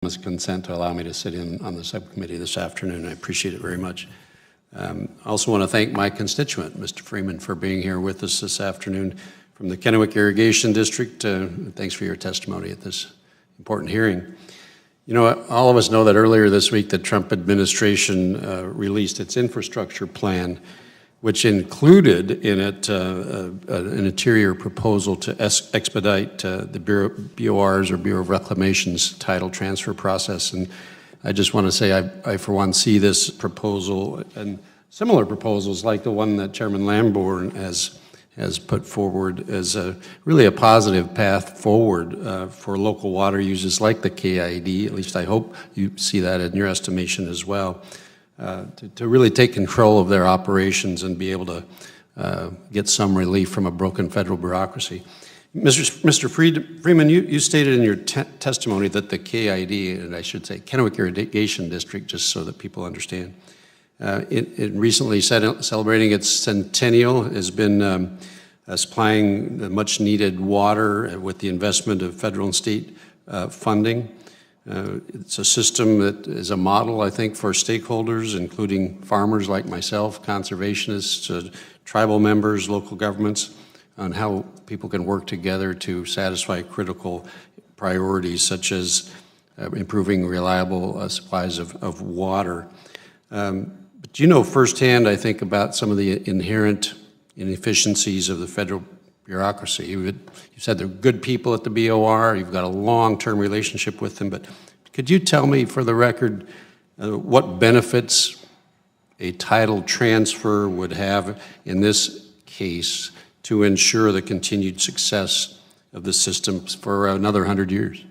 consent to allow me to sit in on the subcommittee this afternoon. I appreciate it very much. I also want to thank my constituent, Mr. Freeman, for being here with us this afternoon from the Kennewick Irrigation District. Thanks for your testimony at this important hearing. You know, all of us know that earlier this week the Trump administration released its infrastructure plan, which included in it an interior proposal to expedite the BOR's or Bureau of Reclamation's title transfer process. And I just want to say I for one see this proposal and similar proposals like the one that Chairman Lambourne has put forward as really a positive path forward for local water users like the KID. At least I hope you see that in your estimation as well. To really take control of their operations and be able to get some relief from a broken federal bureaucracy. Mr. Freeman, you stated in your testimony that the KID, and I should say Kennewick Irrigation District, just so that people understand, it recently celebrating its centennial, has been supplying the much needed water with the investment of federal and state funding. It's a system that is a model, I think, for stakeholders, including farmers like myself, conservationists, tribal members, local governments, on how people can work together to satisfy critical priorities such as improving reliable supplies of water. But you know firsthand, I think, about some of the inherent inefficiencies of the federal bureaucracy. You said they're good people at the BOR, you've got a long-term relationship with them, but could you tell me, for the record, what benefits a title transfer would have in this case to ensure the continued success of the system for another 100 years?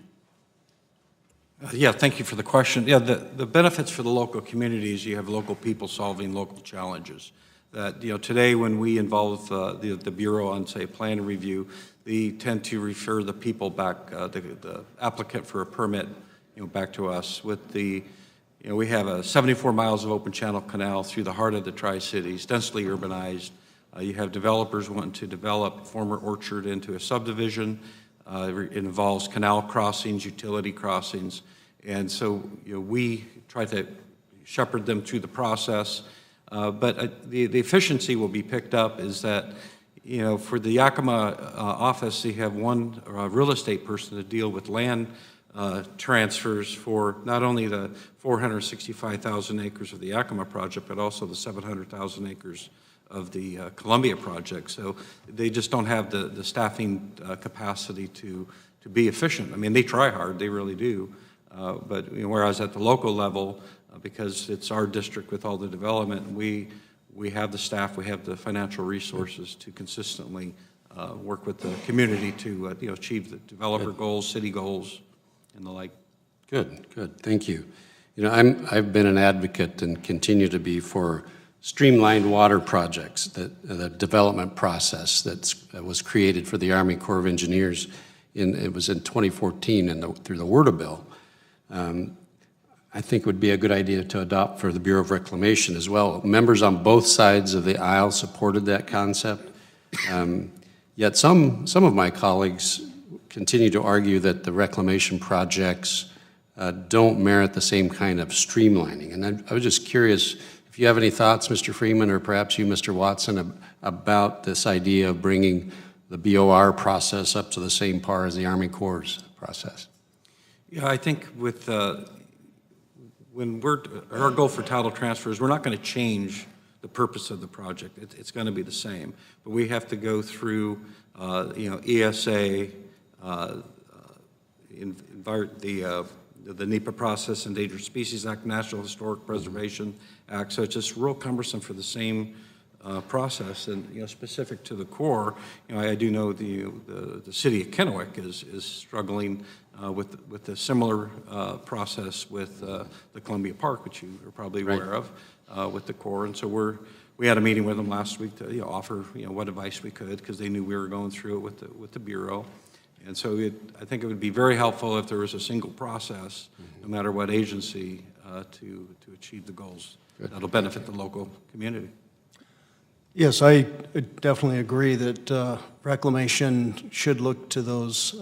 Yeah, thank you for the question. Yeah, the benefits for the local communities, you have local people solving local challenges. That, you know, today when we involve the Bureau on, say, plan review, they tend to refer the people back, the applicant for a permit, you know, back to us. With the, you know, we have 74 miles of open channel canal through the heart of the Tri-Cities, densely urbanized. You have developers wanting to develop former orchard into a subdivision. It involves canal crossings, utility crossings, and so, you know, we try to shepherd them through the process. But the efficiency will be picked up is that, you know, for the Yakima office, they have one real estate person to deal with land transfers for not only the 465,000 acres of the Yakima project, but also the 700,000 acres of the Columbia project. So they just don't have the staffing capacity to be efficient. I mean, they try hard, they really do. But you know, whereas at the local level, because it's our district with all the development, we have the staff, we have the financial resources to consistently work with the community to you know, achieve the developer goals, city goals, and the like. Good, good, thank you. You know, I've been an advocate and continue to be for streamlined water projects, the development process that was created for the Army Corps of Engineers. It was in 2014 through the WRDA bill. I think it would be a good idea to adopt for the Bureau of Reclamation as well. Members on both sides of the aisle supported that concept. Yet some of my colleagues continue to argue that the reclamation projects don't merit the same kind of streamlining. And I was just curious if you have any thoughts, Mr. Freeman, or perhaps you, Mr. Watson, about this idea of bringing the BOR process up to the same par as the Army Corps' process. Yeah, I think with when our goal for title transfers, we're not going to change the purpose of the project. It's going to be the same, but we have to go through, you know, ESA, the NEPA process, Endangered Species Act, National Historic Preservation Act. So it's just real cumbersome for the same process. And you know, specific to the Corps, you know, I do know the city of Kennewick is struggling with a similar process with the Columbia Park, which you are probably aware of, with the Corps. And so we had a meeting with them last week to, you know, offer, you know, what advice we could, because they knew we were going through it with the Bureau. And so I think it would be very helpful if there was a single process, no matter what agency, to achieve the goals. Good. That'll benefit the local community. Yes, I definitely agree that Reclamation should look to those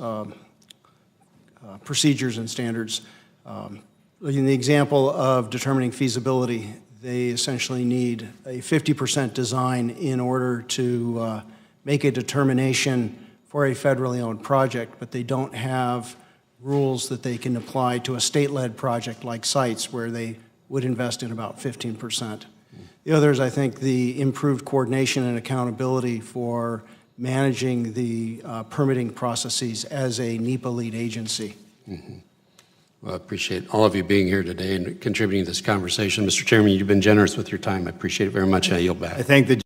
procedures and standards. In the example of determining feasibility, they essentially need a 50% design in order to make a determination for a federally owned project, but they don't have rules that they can apply to a state-led project like sites where they would invest in about 15%. The others, I think, the improved coordination and accountability for managing the permitting processes as a NEPA lead agency. Mm-hmm. Well, I appreciate all of you being here today and contributing to this conversation. Mr. Chairman, you've been generous with your time. I appreciate it very much. I yield back. I thank the